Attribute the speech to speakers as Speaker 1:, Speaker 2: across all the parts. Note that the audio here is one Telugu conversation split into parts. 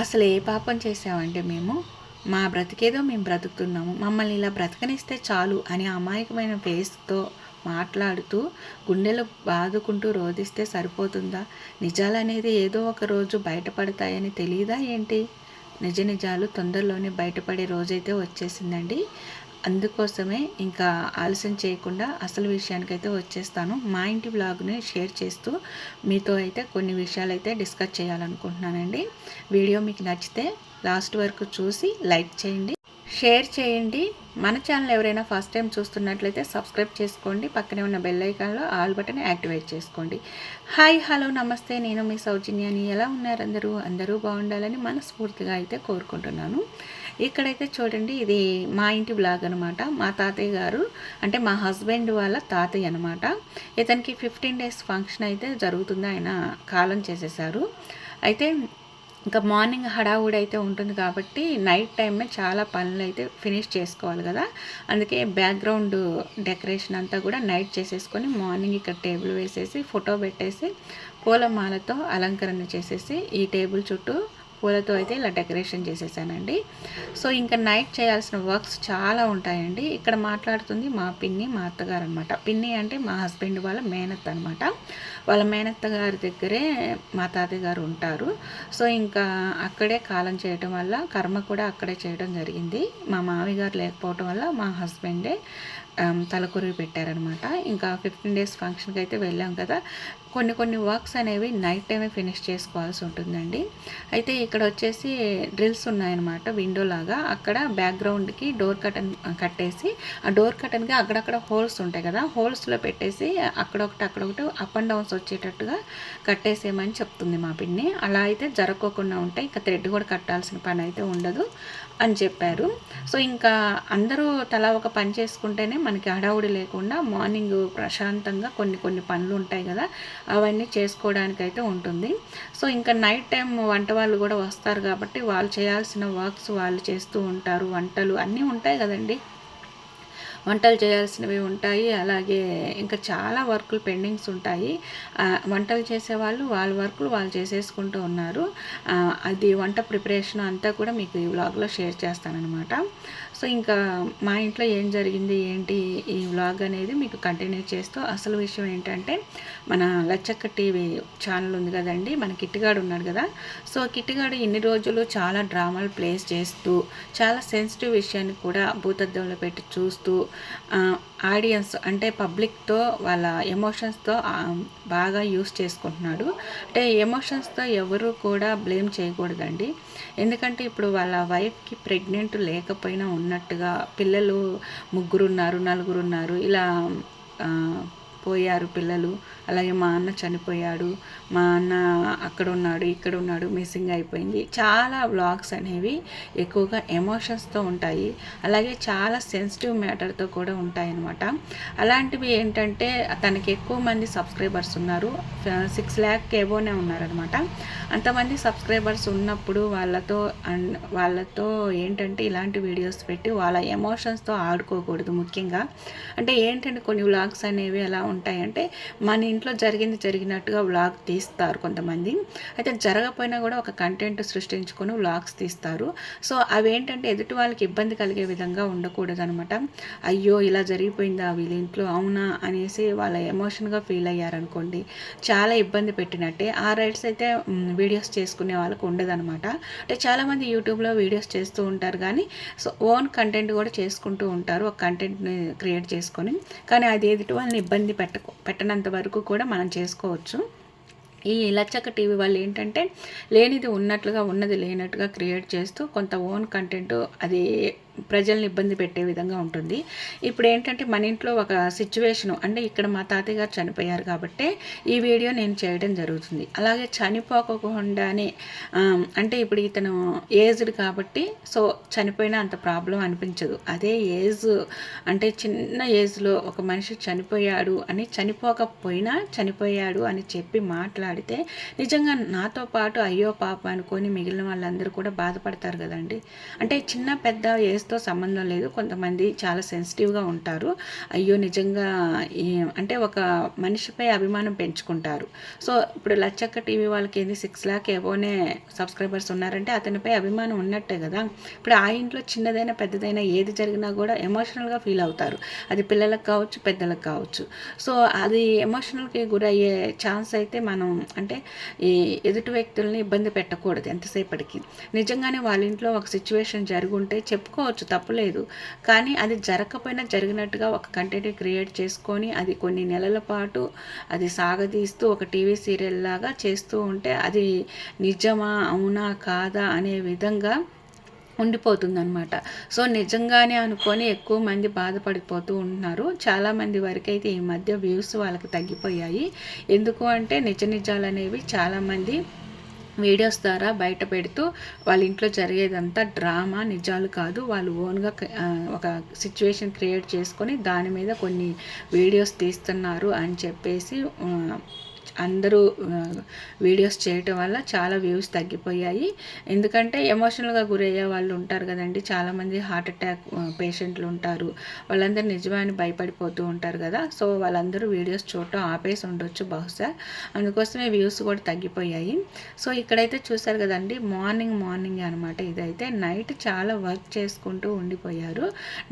Speaker 1: అసలు ఏ పాపం చేసామంటే మా బ్రతికేదో మేము బ్రతుకుతున్నాము, మమ్మల్ని ఇలా బ్రతకనిస్తే చాలు అని అమాయకమైన ఫేస్తో మాట్లాడుతూ గుండెలు బాదుకుంటూ రోధిస్తే సరిపోతుందా? నిజాలనేది ఏదో ఒక రోజు బయటపడతాయని తెలియదా ఏంటి? నిజాలు తొందరలోనే బయటపడే రోజైతే వచ్చేసిందండి. అందుకోసమే ఇంకా ఆలస్యం చేయకుండా అసలు విషయానికైతే వచ్చేస్తాను. మా ఇంటి వ్లాగ్ని షేర్ చేస్తూ మీతో అయితే కొన్ని విషయాలు అయితే డిస్కస్ చేయాలనుకుంటున్నానండి. వీడియో మీకు నచ్చితే లాస్ట్ వరకు చూసి లైక్ చేయండి, షేర్ చేయండి. మన ఛానల్ ఎవరైనా ఫస్ట్ టైం చూస్తున్నట్లయితే సబ్స్క్రైబ్ చేసుకోండి. పక్కనే ఉన్న బెల్ ఐకాన్లో ఆల్ బటన్ యాక్టివేట్ చేసుకోండి. హాయ్, హలో, నమస్తే. నేను మీ సౌజన్యాని. ఎలా ఉన్నారు అందరూ బాగుండాలని మనస్ఫూర్తిగా అయితే కోరుకుంటున్నాను. ఇక్కడైతే చూడండి, ఇది మా ఇంటి బ్లాగ్ అనమాట. మా తాతయ్య గారు అంటే మా హస్బెండ్ వాళ్ళ తాతయ్య అనమాట. ఇతనికి 15 days ఫంక్షన్ అయితే జరుగుతుంది. ఆయన కాలం చేసేసారు. అయితే ఇంకా మార్నింగ్ హడావుడి అయితే ఉంటుంది కాబట్టి నైట్ టైమే చాలా పనులు అయితే ఫినిష్ చేసుకోవాలి కదా. అందుకే బ్యాక్గ్రౌండ్ డెకరేషన్ అంతా కూడా నైట్ చేసేసుకొని మార్నింగ్ ఇక్కడ టేబుల్ వేసేసి ఫోటో పెట్టేసి పూలమాలతో అలంకరణ చేసేసి ఈ టేబుల్ చుట్టూ పూలతో అయితే ఇలా డెకరేషన్ చేసేసానండి. సో ఇంకా నైట్ చేయాల్సిన వర్క్స్ చాలా ఉంటాయండి. ఇక్కడ మాట్లాడుతుంది మా పిన్ని, మా అత్తగారు అనమాట. పిన్ని అంటే మా హస్బెండ్ వాళ్ళ మేనత్త అనమాట. వాళ్ళ మేనత్త గారి దగ్గరే మా తాతయ్య గారు ఉంటారు. సో ఇంకా అక్కడే కాలం చేయటం వల్ల కర్మ కూడా అక్కడే చేయడం జరిగింది. మా మామయ్య గారు లేకపోవటం వల్ల మా హస్బెండే తలకొరివి పెట్టారనమాట. ఇంకా 15 days ఫంక్షన్కి అయితే వెళ్ళాం కదా. కొన్ని వర్క్స్ అనేవి నైట్ టైమే ఫినిష్ చేసుకోవాల్సి ఉంటుందండి. అయితే ఇక్కడ వచ్చేసి డ్రిల్స్ ఉన్నాయన్నమాట, విండో లాగా. అక్కడ బ్యాక్గ్రౌండ్కి డోర్ కర్టన్ కట్టేసి ఆ డోర్ కర్టన్కి అక్కడక్కడ హోల్స్ ఉంటాయి కదా, హోల్స్లో పెట్టేసి అక్కడొకటి అప్ అండ్ డౌన్స్ వచ్చేటట్టుగా కట్టేసేయమని చెప్తుంది మా పిన్ని. అలా అయితే జరగకుండా ఉంటాయి, ఇంకా థ్రెడ్ కూడా కట్టాల్సిన పని అయితే ఉండదు అని చెప్పారు. సో ఇంకా అందరూ తలా ఒక పని చేసుకుంటేనే మనకి హడావుడి లేకుండా మార్నింగ్ ప్రశాంతంగా కొన్ని పనులు ఉంటాయి కదా, అవన్నీ చేసుకోవడానికైతే ఉంటుంది. సో ఇంకా నైట్ టైం వంట వాళ్ళు కూడా వస్తారు కాబట్టి వాళ్ళు చేయాల్సిన వర్క్స్ వాళ్ళు చేస్తూ ఉంటారు. వంటలు అన్నీ ఉంటాయి కదండి, వంటలు చేయాల్సినవి ఉంటాయి. అలాగే ఇంకా చాలా వర్కులు పెండింగ్స్ ఉంటాయి. వంటలు చేసేవాళ్ళు వాళ్ళ వర్కులు వాళ్ళు చేసేసుకుంటూ ఉన్నారు. అది వంట ప్రిపరేషన్ అంతా కూడా మీకు ఈ వ్లాగ్లో షేర్ చేస్తానన్నమాట. సో ఇంకా మా ఇంట్లో ఏం జరిగింది ఏంటి ఈ వ్లాగ్ అనేది మీకు కంటిన్యూ చేస్తూ అసలు విషయం ఏంటంటే, మన లచ్చక్క టీవీ ఛానల్ ఉంది కదండి, మన కిట్టిగాడు ఉన్నాడు కదా. సో కిట్టిగాడు ఇన్ని రోజులు చాలా డ్రామాలు ప్లేస్ చేస్తూ చాలా సెన్సిటివ్ విషయాన్ని కూడా భూతద్దంలో పెట్టి చూస్తూ ఆడియన్స్ అంటే పబ్లిక్తో వాళ్ళ ఎమోషన్స్తో బాగా యూస్ చేసుకుంటున్నాడు. అంటే ఎమోషన్స్తో ఎవరు కూడా బ్లేమ్ చేయకూడదండి. ఎందుకంటే ఇప్పుడు వాళ్ళ వైఫ్కి ప్రెగ్నెంట్ లేకపోయినా ఉన్నట్టుగా పిల్లలు 3 ఉన్నారు, 4 ఉన్నారు, ఇలా పోయారు పిల్లలు. అలాగే మా అన్న చనిపోయాడు, మా అన్న అక్కడ ఉన్నాడు, ఇక్కడ ఉన్నాడు, మిస్సింగ్ అయిపోయింది. చాలా వ్లాగ్స్ అనేవి ఎక్కువగా ఎమోషన్స్తో ఉంటాయి. అలాగే చాలా సెన్సిటివ్ మ్యాటర్తో కూడా ఉంటాయి అన్నమాట. అలాంటివి ఏంటంటే తనకి ఎక్కువ మంది సబ్స్క్రైబర్స్ ఉన్నారు, 6 lakh ఎబోనే ఉన్నారనమాట. అంతమంది సబ్స్క్రైబర్స్ ఉన్నప్పుడు వాళ్ళతో ఏంటంటే ఇలాంటి వీడియోస్ పెట్టి వాళ్ళ ఎమోషన్స్తో ఆడుకోకూడదు. ముఖ్యంగా అంటే ఏంటంటే కొన్ని వ్లాగ్స్ అనేవి ఎలా ఉంటాయంటే మన ఇంట్లో జరిగినట్టుగా వ్లాగ్ తీస్తారు కొంతమంది. అయితే జరగకపోయినా కూడా ఒక కంటెంట్ సృష్టించుకొని వ్లాగ్స్ తీస్తారు. సో అవేంటంటే ఎదుటి వాళ్ళకి ఇబ్బంది కలిగే విధంగా ఉండకూడదు అనమాట. అయ్యో ఇలా జరిగిపోయిందా వీళ్ళ ఇంట్లో, అవునా అనేసి వాళ్ళ ఎమోషన్గా ఫీల్ అయ్యారనుకోండి, చాలా ఇబ్బంది పెట్టినట్టే. ఆ రైట్స్ అయితే వీడియోస్ చేసుకునే వాళ్ళకు ఉండదనమాట. అంటే చాలామంది యూట్యూబ్లో వీడియోస్ చేస్తూ ఉంటారు కానీ సో ఓన్ కంటెంట్ కూడా చేసుకుంటూ ఉంటారు, ఒక కంటెంట్ని క్రియేట్ చేసుకొని. కానీ అది ఎదుటి వాళ్ళని ఇబ్బంది పెట్టనంత వరకు కూడా మనం చేసుకోవచ్చు. ఈ లచ్చక్క టీవీ వాళ్ళు ఏంటంటే లేనిది ఉన్నట్లుగా ఉన్నది లేనట్టుగా క్రియేట్ చేస్తూ కొంత ఓన్ కంటెంట్ అది ప్రజల్ని ఇబ్బంది పెట్టే విధంగా ఉంటుంది. ఇప్పుడు ఏంటంటే మన ఇంట్లో ఒక సిచ్యువేషను అంటే ఇక్కడ మా తాతయ్య గారు చనిపోయారు కాబట్టి ఈ వీడియో నేను చేయడం జరుగుతుంది. అలాగే చనిపోకుండానే అంటే ఇప్పుడు ఇతను ఏజ్డ్ కాబట్టి సో చనిపోయినా అంత ప్రాబ్లం అనిపించదు. అదే ఏజ్ అంటే చిన్న ఏజ్లో ఒక మనిషి చనిపోయాడు అని, చనిపోకపోయినా చనిపోయాడు అని చెప్పి మాట్లాడితే నిజంగా నాతో పాటు అయ్యో పాప అనుకొని మిగిలిన వాళ్ళందరూ కూడా బాధపడతారు కదండి. అంటే చిన్న పెద్ద ఏజ్ ఫేస్తో సంబంధం లేదు. కొంతమంది చాలా సెన్సిటివ్గా ఉంటారు. అయ్యో నిజంగా అంటే ఒక మనిషిపై అభిమానం పెంచుకుంటారు. సో ఇప్పుడు లచ్చక్క టీవీ వాళ్ళకి ఏంది 6 లాక్ ఎబోనే సబ్స్క్రైబర్స్ ఉన్నారంటే అతనిపై అభిమానం ఉన్నట్టే కదా. ఇప్పుడు ఆ ఇంట్లో చిన్నదైనా పెద్దదైనా ఏది జరిగినా కూడా ఎమోషనల్గా ఫీల్ అవుతారు. అది పిల్లలకు కావచ్చు, పెద్దలకు కావచ్చు. సో అది ఎమోషనల్కి గురయ్యే ఛాన్స్ అయితే మనం అంటే ఈ ఎదుటి వ్యక్తుల్ని ఇబ్బంది పెట్టకూడదు ఎంతసేపటికి. నిజంగానే వాళ్ళ ఇంట్లో ఒక సిచ్యువేషన్ జరుగుంటే చెప్పుకోవచ్చు, తప్పులేదు. కానీ అది జరగకపోయినా జరిగినట్టుగా ఒక కంటెంట్ క్రియేట్ చేసుకొని అది కొన్ని నెలల పాటు అది సాగదీస్తూ ఒక టీవీ సీరియల్ లాగా చేస్తూ ఉంటే అది నిజమా అవునా కాదా అనే విధంగా ఉండిపోతుందన్నమాట. సో నిజంగానే అనుకొని ఎక్కువ మంది బాధపడిపోతూ ఉంటున్నారు. చాలామంది వరకైతే ఈ మధ్య వ్యూస్ వాళ్ళకి తగ్గిపోయాయి. ఎందుకు అంటే నిజాలు అనేవి చాలామంది వీడియోస్ ద్వారా బయట పెడుతూ వాళ్ళ ఇంట్లో జరిగేదంతా డ్రామా, నిజాలు కాదు. వాళ్ళు ఓన్గా ఒక సిచ్యువేషన్ క్రియేట్ చేసుకొని దాని మీద కొన్ని వీడియోస్ తీస్తున్నారు అని చెప్పేసి అందరూ వీడియోస్ చేయటం వల్ల చాలా వ్యూస్ తగ్గిపోయాయి. ఎందుకంటే ఎమోషనల్గా గురయ్యే వాళ్ళు ఉంటారు కదండి. చాలామంది హార్ట్ అటాక్ పేషెంట్లు ఉంటారు. వాళ్ళందరూ నిజమని భయపడిపోతూ ఉంటారు కదా. సో వాళ్ళందరూ వీడియోస్ చూడటం ఆపేసి ఉండొచ్చు బహుశా. అందుకోసమే వ్యూస్ కూడా తగ్గిపోయాయి. సో ఇక్కడైతే చూసారు కదండి, మార్నింగ్ అనమాట. ఇదైతే నైట్ చాలా వర్క్ చేసుకుంటూ ఉండిపోయారు.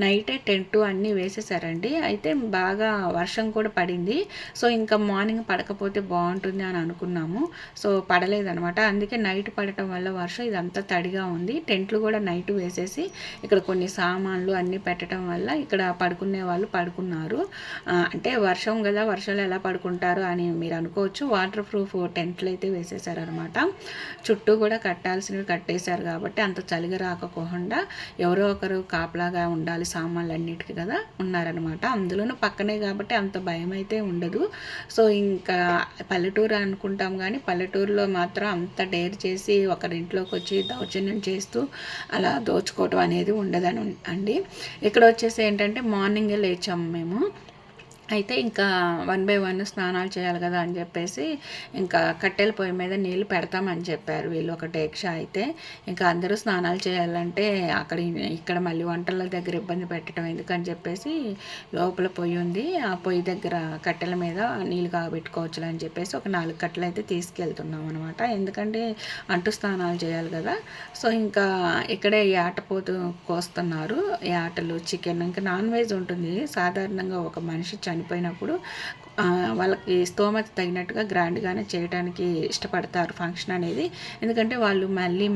Speaker 1: నైటే టెంట్ అన్నీ వేసేసారండి. అయితే బాగా వర్షం కూడా పడింది. సో ఇంకా మార్నింగ్ పడకపోతే బాగుంటుంది అని అనుకున్నాము. సో పడలేదనమాట. అందుకే నైట్ పడటం వల్ల వర్షం ఇదంతా తడిగా ఉంది. టెంట్లు కూడా నైట్ వేసేసి ఇక్కడ కొన్ని సామాన్లు అన్నీ పెట్టడం వల్ల ఇక్కడ పడుకునే వాళ్ళు పడుకున్నారు. అంటే వర్షం కదా, వర్షాలు ఎలా పడుకుంటారు అని మీరు అనుకోవచ్చు. వాటర్ ప్రూఫ్ టెంట్లు అయితే వేసేసారనమాట. చుట్టూ కూడా కట్టాల్సినవి కట్టేశారు కాబట్టి అంత చలిగా రాకపోకుండా ఎవరో ఒకరు కాపలాగా ఉండాలి సామాన్లు అన్నిటికీ కదా ఉన్నారనమాట. అందులోనూ పక్కనే కాబట్టి అంత భయం అయితే ఉండదు. సో ఇంకా పల్లెటూరు అనుకుంటాం కానీ పల్లెటూరులో మాత్రం అంత డేర్ చేసి ఒకరింట్లోకి వచ్చి దౌర్జన్యం చేస్తూ అలా దోచుకోవటం అనేది ఉండదని అండి. ఇక్కడ వచ్చేసి ఏంటంటే మార్నింగే లేచాము మేము. అయితే ఇంకా 1 బై 1 స్నానాలు చేయాలి కదా అని చెప్పేసి ఇంకా కట్టెల పొయ్యి మీద నీళ్ళు పెడతామని చెప్పారు వీళ్ళు ఒక డేక్ష. అయితే ఇంకా అందరూ స్నానాలు చేయాలంటే ఇక్కడ మళ్ళీ వంటల దగ్గర ఇబ్బంది పెట్టడం ఎందుకని చెప్పేసి లోపల పొయ్యి ఉంది, ఆ పొయ్యి దగ్గర కట్టెల మీద నీళ్ళు కాగబెట్టుకోవచ్చు అని చెప్పేసి ఒక 4 కట్టెలు అయితే తీసుకెళ్తున్నాం అనమాట. ఎందుకంటే అంటు స్నానాలు చేయాలి కదా. సో ఇంకా ఇక్కడే యాటపోతు కోస్తున్నారు. యాటలు, చికెన్, ఇంకా నాన్ వెజ్ ఉంటుంది. సాధారణంగా ఒక మనిషి చనిపోయినప్పుడు వాళ్ళకి స్తోమత తగినట్టుగా గ్రాండ్గానే చేయడానికి ఇష్టపడతారు ఫంక్షన్ అనేది. ఎందుకంటే వాళ్ళు మళ్ళీ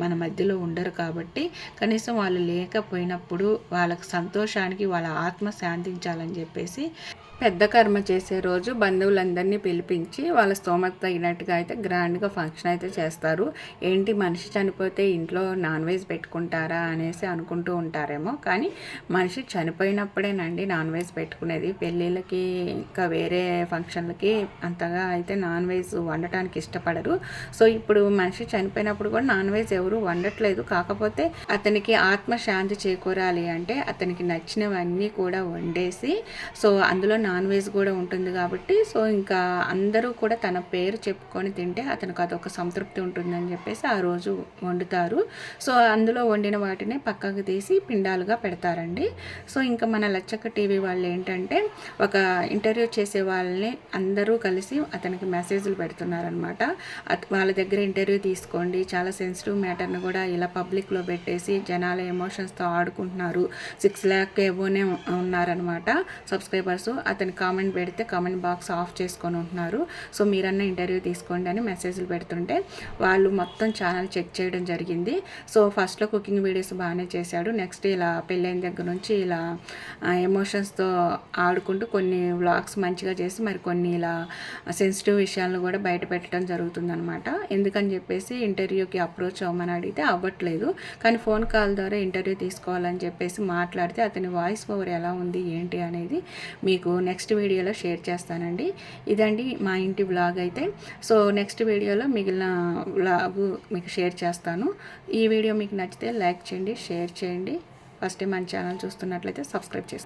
Speaker 1: మన మధ్యలో ఉండరు కాబట్టి కనీసం వాళ్ళు లేకపోయినప్పుడు వాళ్ళకి సంతోషానికి వాళ్ళ ఆత్మ శాంతించాలని చెప్పేసి పెద్ద కర్మ చేసే రోజు బంధువులందరినీ పిలిపించి వాళ్ళ స్తోమత తగినట్టుగా అయితే గ్రాండ్గా ఫంక్షన్ అయితే చేస్తారు. ఏంటి మనిషి చనిపోతే ఇంట్లో నాన్ వెజ్ పెట్టుకుంటారా అనేసి అనుకుంటూ ఉంటారేమో, కానీ మనిషి చనిపోయినప్పుడేనండి నాన్ వెజ్ పెట్టుకునేది. పెళ్ళిళ్ళకి ఇంకా వేరే ఫంక్షన్లకి అంతగా అయితే నాన్ వెజ్ వండటానికి ఇష్టపడరు. సో ఇప్పుడు మనిషి చనిపోయినప్పుడు కూడా నాన్ వెజ్ ఎవరు వండట్లేదు. కాకపోతే అతనికి ఆత్మశాంతి చేకూరాలి అంటే అతనికి నచ్చినవన్నీ కూడా వండేసి సో అందులో నాన్ వెజ్ కూడా ఉంటుంది కాబట్టి సో ఇంకా అందరూ కూడా తన పేరు చెప్పుకొని తింటే అతనికి అదొక సంతృప్తి ఉంటుందని చెప్పేసి ఆ రోజు వండుతారు. సో అందులో వండిన వాటిని పక్కకు తీసి పిండాలుగా పెడతారండి. సో ఇంకా మన లచ్చక్క టీవీ వాళ్ళు ఏంటంటే ఒక ఇంటర్వ్యూ చేసే వాళ్ళని అందరూ కలిసి అతనికి మెసేజ్లు పెడుతున్నారనమాట. వాళ్ళ దగ్గర ఇంటర్వ్యూ తీసుకోండి, చాలా సెన్సిటివ్ మ్యాటర్ని కూడా ఇలా పబ్లిక్లో పెట్టేసి జనాల ఎమోషన్స్తో ఆడుకుంటున్నారు. 6 లాక్ ఏవోనే ఉన్నారనమాట సబ్స్క్రైబర్స్. అతను కామెంట్ పెడితే కామెంట్ బాక్స్ ఆఫ్ చేసుకొని ఉంటున్నారు. సో మీరన్నా ఇంటర్వ్యూ తీసుకోండి అని మెసేజ్లు పెడుతుంటే వాళ్ళు మొత్తం ఛానల్ చెక్ చేయడం జరిగింది. సో ఫస్ట్లో కుకింగ్ వీడియోస్ బాగానే చేశాడు. నెక్స్ట్ ఇలా పెళ్ళైన దగ్గర నుంచి ఇలా ఎమోషన్స్తో ఆడుకుంటూ కొన్ని వ్లాగ్స్ మంచిగా చేసి మరి కొన్ని ఇలా సెన్సిటివ్ విషయాలను కూడా బయట పెట్టడం జరుగుతుందనమాట. ఎందుకని చెప్పేసి ఇంటర్వ్యూకి అప్రోచ్ అవ్వమని అడిగితే అవ్వట్లేదు, కానీ ఫోన్ కాల్ ద్వారా ఇంటర్వ్యూ తీసుకోవాలని చెప్పేసి మాట్లాడితే అతని వాయిస్ ఓవర్ ఎలా ఉంది ఏంటి అనేది మీకు నెక్స్ట్ వీడియోలో షేర్ చేస్తానండి. ఇదండి మా ఇంటి వ్లాగ్ అయితే. సో నెక్స్ట్ వీడియోలో మిగిలిన వ్లాగ్ మీకు షేర్ చేస్తాను. ఈ వీడియో మీకు నచ్చితే లైక్ చేయండి, షేర్ చేయండి. ఫస్ట్ టైం మన ఛానల్ చూస్తున్నట్లయితే సబ్స్క్రైబ్ చేసి